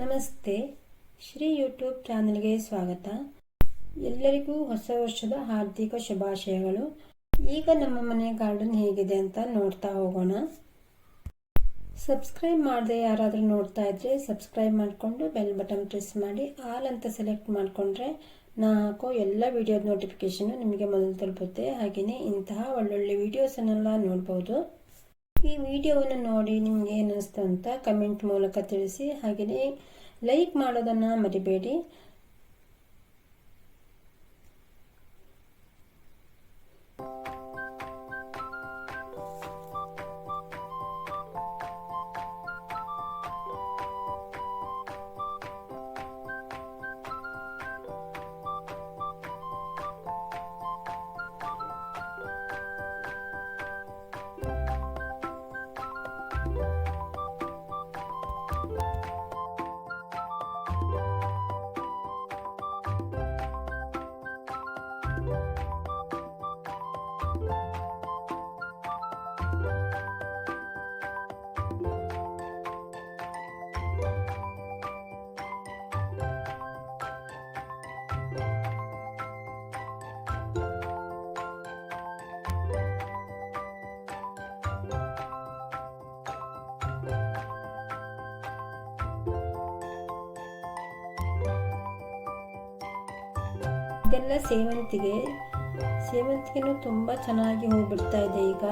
ನಮಸ್ತೆ, ಶ್ರೀ ಯೂಟ್ಯೂಬ್ ಚಾನಲ್ಗೆ ಸ್ವಾಗತ. ಎಲ್ಲರಿಗೂ ಹೊಸ ವರ್ಷದ ಹಾರ್ದಿಕ ಶುಭಾಶಯಗಳು. ಈಗ ನಮ್ಮ ಮನೆ ಗಾರ್ಡನ್ ಹೇಗಿದೆ ಅಂತ ನೋಡ್ತಾ ಹೋಗೋಣ. ಸಬ್ಸ್ಕ್ರೈಬ್ ಮಾಡದೆ ಯಾರಾದರೂ ನೋಡ್ತಾ ಇದ್ರೆ ಸಬ್ಸ್ಕ್ರೈಬ್ ಮಾಡಿಕೊಂಡು ಬೆಲ್ ಬಟನ್ ಪ್ರೆಸ್ ಮಾಡಿ ಆಲ್ ಅಂತ ಸೆಲೆಕ್ಟ್ ಮಾಡಿಕೊಂಡ್ರೆ ನಾ ಹಾಕೋ ಎಲ್ಲ ವಿಡಿಯೋದ ನೋಟಿಫಿಕೇಶನ್ ನಿಮಗೆ ಮೊದಲು ತಲುಪುತ್ತೆ. ಹಾಗೆಯೇ ಇಂತಹ ಒಳ್ಳೊಳ್ಳೆ ವಿಡಿಯೋಸನ್ನೆಲ್ಲ ನೋಡ್ಬೋದು. ಈ ವಿಡಿಯೋವನ್ನು ನೋಡಿ ನಿಮಗೆ ಏನಿಸ್ತು ಅಂತ ಕಮೆಂಟ್ ಮೂಲಕ ತಿಳಿಸಿ. ಹಾಗೆಯೇ ಲೈಕ್ ಮಾಡೋದನ್ನು ಮರಿಬೇಡಿ. ಇದೆಲ್ಲ ಸೇವಂತಿಗೆನೂ ತುಂಬ ಚೆನ್ನಾಗಿ ಹೂ ಬಿಡ್ತಾ ಇದೆ ಈಗ.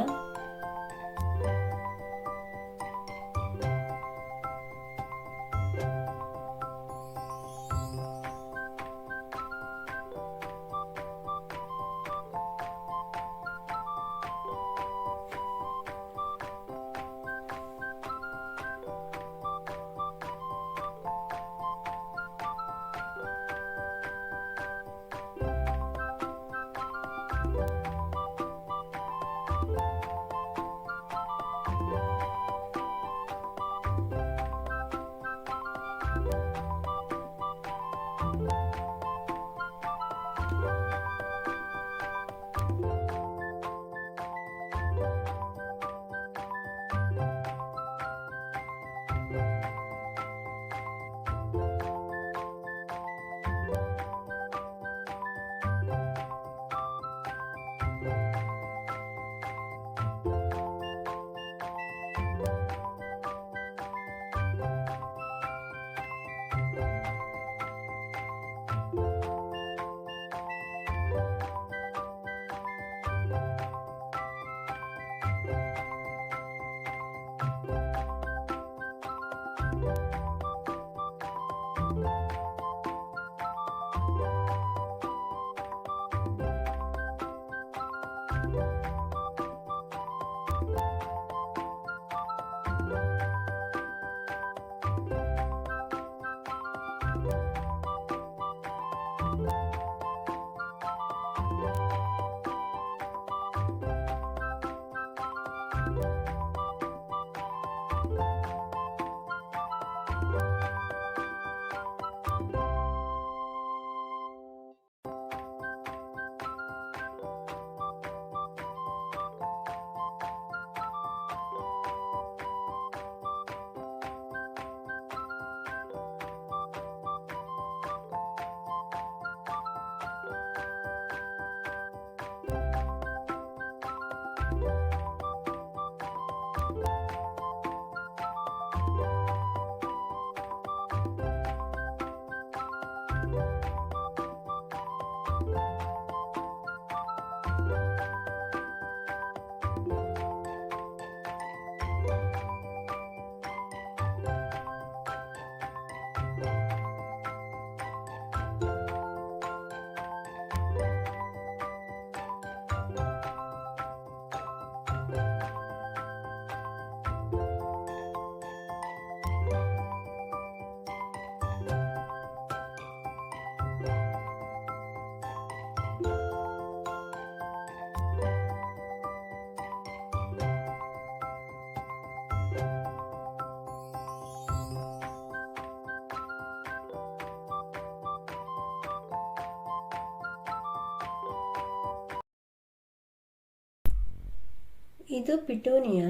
ಇದು ಪಿಟೋನಿಯಾ,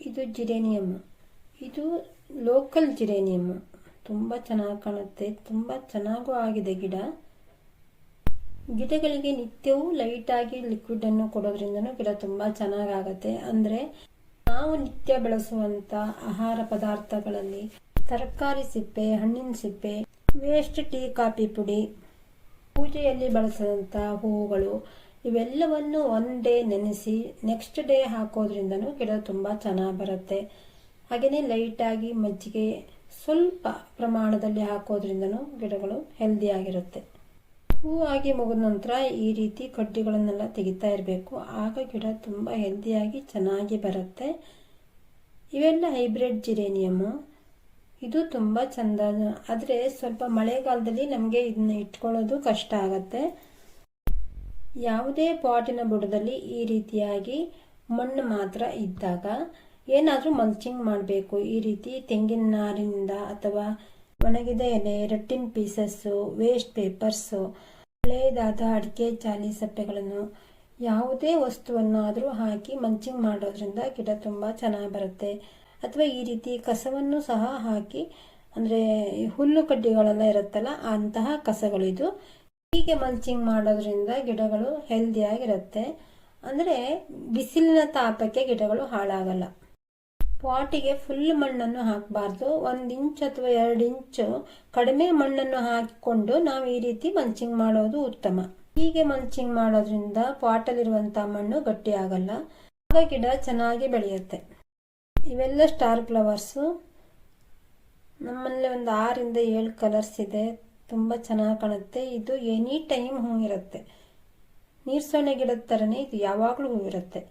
ಇದು ಜಿರೇನಿಯಮ್. ಇದು ಲೋಕಲ್ ಜಿರೇನಿಯಮ್ ತುಂಬ ಚೆನ್ನಾಗಿ ಕಾಣುತ್ತೆ, ತುಂಬ ಚೆನ್ನಾಗೂ ಆಗಿದೆ ಗಿಡಗಳಿಗೆ ನಿತ್ಯವೂ ಲೈಟಾಗಿ ಲಿಕ್ವಿಡನ್ನು ಕೊಡೋದ್ರಿಂದನೂ ಗಿಡ ತುಂಬ ಚೆನ್ನಾಗಾಗತ್ತೆ. ಅಂದರೆ ನಾವು ನಿತ್ಯ ಬೆಳೆಸುವಂಥ ಆಹಾರ ಪದಾರ್ಥಗಳಲ್ಲಿ ತರಕಾರಿ ಸಿಪ್ಪೆ, ಹಣ್ಣಿನ ಸಿಪ್ಪೆ, ವೇಸ್ಟ್ ಟೀ ಕಾಫಿ ಪುಡಿ, ಪೂಜೆಯಲ್ಲಿ ಬಳಸಿದಂಥ ಹೂವುಗಳು ಇವೆಲ್ಲವನ್ನು ಒನ್ ಡೇ ನೆನೆಸಿ ನೆಕ್ಸ್ಟ್ ಡೇ ಹಾಕೋದ್ರಿಂದನೂ ಗಿಡ ತುಂಬ ಚೆನ್ನಾಗಿ ಬರುತ್ತೆ. ಹಾಗೆಯೇ ಲೈಟಾಗಿ ಮಜ್ಜಿಗೆ ಸ್ವಲ್ಪ ಪ್ರಮಾಣದಲ್ಲಿ ಹಾಕೋದ್ರಿಂದನೂ ಗಿಡಗಳು ಹೆಲ್ದಿಯಾಗಿರುತ್ತೆ. ಹೂವಾಗಿ ಮುಗಿದ ನಂತರ ಈ ರೀತಿ ಕಡ್ಡಿಗಳನ್ನೆಲ್ಲ ತೆಗಿತಾ ಇರಬೇಕು, ಆಗ ಗಿಡ ತುಂಬ ಹೆಲ್ದಿಯಾಗಿ ಚೆನ್ನಾಗಿ ಬರುತ್ತೆ. ಇವೆಲ್ಲ ಹೈಬ್ರಿಡ್ ಜಿರೇನಿಯಮ್ಮು. ಇದು ತುಂಬ ಚೆಂದ, ಆದರೆ ಸ್ವಲ್ಪ ಮಳೆಗಾಲದಲ್ಲಿ ನಮಗೆ ಇದನ್ನ ಇಟ್ಕೊಳ್ಳೋದು ಕಷ್ಟ ಆಗುತ್ತೆ. ಯಾವುದೇ ಪಾಟಿನ ಬುಡದಲ್ಲಿ ಈ ರೀತಿಯಾಗಿ ಮಣ್ಣು ಮಾತ್ರ ಇದ್ದಾಗ ಏನಾದರೂ ಮಲ್ಚಿಂಗ್ ಮಾಡಬೇಕು. ಈ ರೀತಿ ತೆಂಗಿನ ನಾರಿನಿಂದ ಅಥವಾ ಒಣಗಿದ ಎಲೆ, ರಟ್ಟಿನ ಪೀಸಸ್ಸು, ವೇಸ್ಟ್ ಪೇಪರ್ಸು, ಹಳೆಯದಾದ ಅಡಿಕೆ ಚಾಲಿ ಸಪ್ಪೆಗಳನ್ನು ಯಾವುದೇ ವಸ್ತುವನ್ನಾದರೂ ಹಾಕಿ ಮಲ್ಚಿಂಗ್ ಮಾಡೋದ್ರಿಂದ ಗಿಡ ತುಂಬ ಚೆನ್ನಾಗಿ ಬರುತ್ತೆ. ಅಥವಾ ಈ ರೀತಿ ಕಸವನ್ನು ಸಹ ಹಾಕಿ, ಅಂದರೆ ಹುಲ್ಲು ಕಡ್ಡಿಗಳೆಲ್ಲ ಇರುತ್ತಲ್ಲ ಅಂತಹ ಕಸಗಳಿದು. ಹೀಗೆ ಮಲ್ಚಿಂಗ್ ಮಾಡೋದ್ರಿಂದ ಗಿಡಗಳು ಹೆಲ್ದಿಯಾಗಿರುತ್ತೆ. ಅಂದರೆ ಬಿಸಿಲಿನ ತಾಪಕ್ಕೆ ಗಿಡಗಳು ಹಾಳಾಗಲ್ಲ. ಪಾಟಿಗೆ ಫುಲ್ ಮಣ್ಣನ್ನು ಹಾಕಬಾರ್ದು, 1 ಇಂಚ್ ಅಥವಾ 2 ಇಂಚು ಕಡಿಮೆ ಮಣ್ಣನ್ನು ಹಾಕಿಕೊಂಡು ನಾವು ಈ ರೀತಿ ಮಲ್ಚಿಂಗ್ ಮಾಡೋದು ಉತ್ತಮ. ಹೀಗೆ ಮಲ್ಚಿಂಗ್ ಮಾಡೋದ್ರಿಂದ ಪಾಟಲ್ಲಿರುವಂಥ ಮಣ್ಣು ಗಟ್ಟಿ ಆಗಲ್ಲ, ಆಗ ಗಿಡ ಚೆನ್ನಾಗಿ ಬೆಳೆಯುತ್ತೆ. ಇವೆಲ್ಲ ಸ್ಟಾರ್ ಫ್ಲವರ್ಸು. ನಮ್ಮಲ್ಲಿ ಒಂದು 6 ಇಂದ 7 ಕಲರ್ಸ್ ಇದೆ, ತುಂಬ ಚೆನ್ನಾಗಿ ಕಾಣುತ್ತೆ. ಇದು ಎನಿ ಟೈಮ್ ಹೂವಿರುತ್ತೆ. ನೀರ್ಸೊಣೆ ಗಿಡದ ಥರನೇ ಇದು ಯಾವಾಗಲೂ ಹೂವಿರುತ್ತೆ.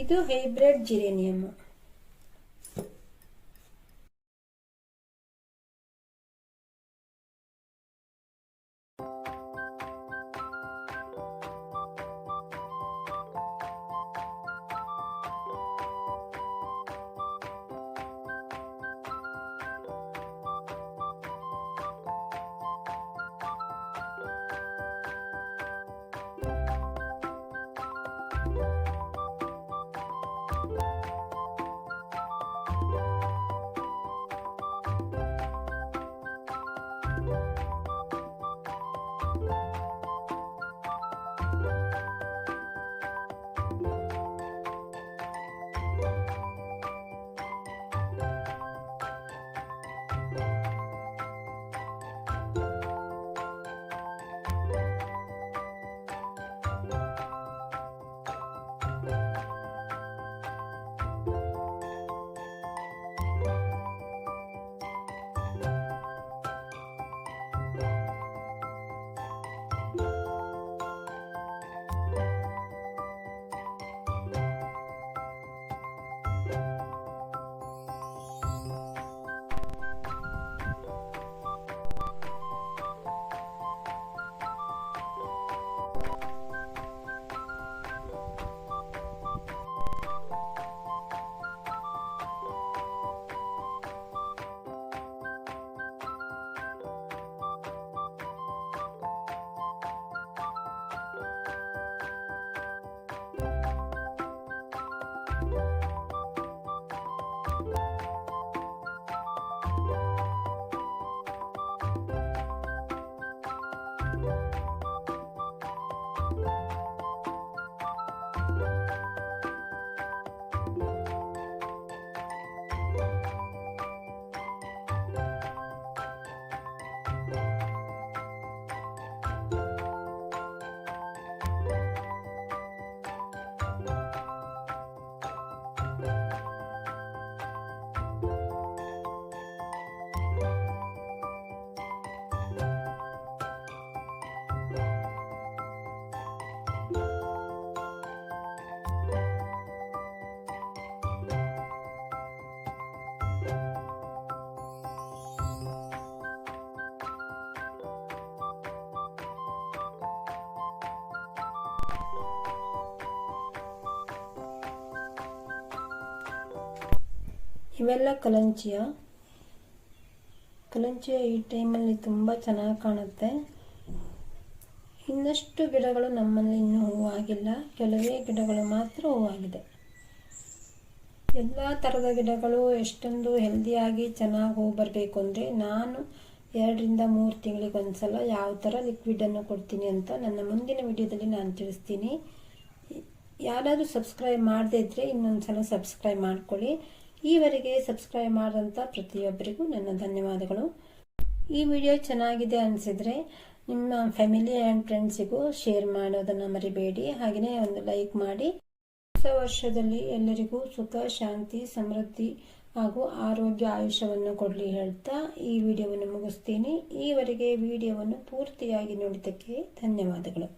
ಇದು ಹೈಬ್ರಿಡ್ ಜಿರೇನಿಯಮ್. ಇವೆಲ್ಲ ಕಲಂಚಿಯ ಈ ಟೈಮಲ್ಲಿ ತುಂಬ ಚೆನ್ನಾಗಿ ಕಾಣುತ್ತೆ. ಇನ್ನಷ್ಟು ಗಿಡಗಳು ನಮ್ಮಲ್ಲಿ ಇನ್ನೂ ಹೂವಾಗಿಲ್ಲ, ಕೆಲವೇ ಗಿಡಗಳು ಮಾತ್ರ ಹೂವಾಗಿದೆ. ಎಲ್ಲ ಥರದ ಗಿಡಗಳು ಎಷ್ಟೊಂದು ಹೆಲ್ದಿಯಾಗಿ ಚೆನ್ನಾಗಿ ಹೋಗಿ ಬರಬೇಕು ಅಂದರೆ ನಾನು 2-3 ತಿಂಗಳಿಗೆ ಒಂದ್ಸಲ ಯಾವ ಥರ ಲಿಕ್ವಿಡನ್ನು ಕೊಡ್ತೀನಿ ಅಂತ ನನ್ನ ಮುಂದಿನ ವಿಡಿಯೋದಲ್ಲಿ ನಾನು ತಿಳಿಸ್ತೀನಿ. ಯಾರಾದರೂ ಸಬ್ಸ್ಕ್ರೈಬ್ ಮಾಡದೇ ಇದ್ದರೆ ಇನ್ನೊಂದ್ಸಲ ಸಬ್ಸ್ಕ್ರೈಬ್ ಮಾಡ್ಕೊಳ್ಳಿ. ಈವರೆಗೆ ಸಬ್ಸ್ಕ್ರೈಬ್ ಮಾಡಿದಂಥ ಪ್ರತಿಯೊಬ್ಬರಿಗೂ ನನ್ನ ಧನ್ಯವಾದಗಳು. ಈ ವಿಡಿಯೋ ಚೆನ್ನಾಗಿದೆ ಅನಿಸಿದರೆ ನಿಮ್ಮ ಫ್ಯಾಮಿಲಿ ಆ್ಯಂಡ್ ಫ್ರೆಂಡ್ಸಿಗೂ ಶೇರ್ ಮಾಡೋದನ್ನು ಮರಿಬೇಡಿ. ಹಾಗೆಯೇ ಒಂದು ಲೈಕ್ ಮಾಡಿ. ಹೊಸ ವರ್ಷದಲ್ಲಿ ಎಲ್ಲರಿಗೂ ಸುಖ, ಶಾಂತಿ, ಸಮೃದ್ಧಿ ಹಾಗೂ ಆರೋಗ್ಯ, ಆಯುಷ್ಯವನ್ನು ಕೊಡಲಿ ಹೇಳ್ತಾ ಈ ವಿಡಿಯೋವನ್ನು ಮುಗಿಸ್ತೀನಿ. ಈವರೆಗೆ ವಿಡಿಯೋವನ್ನು ಪೂರ್ತಿಯಾಗಿ ನೋಡಿದ್ದಕ್ಕೆ ಧನ್ಯವಾದಗಳು.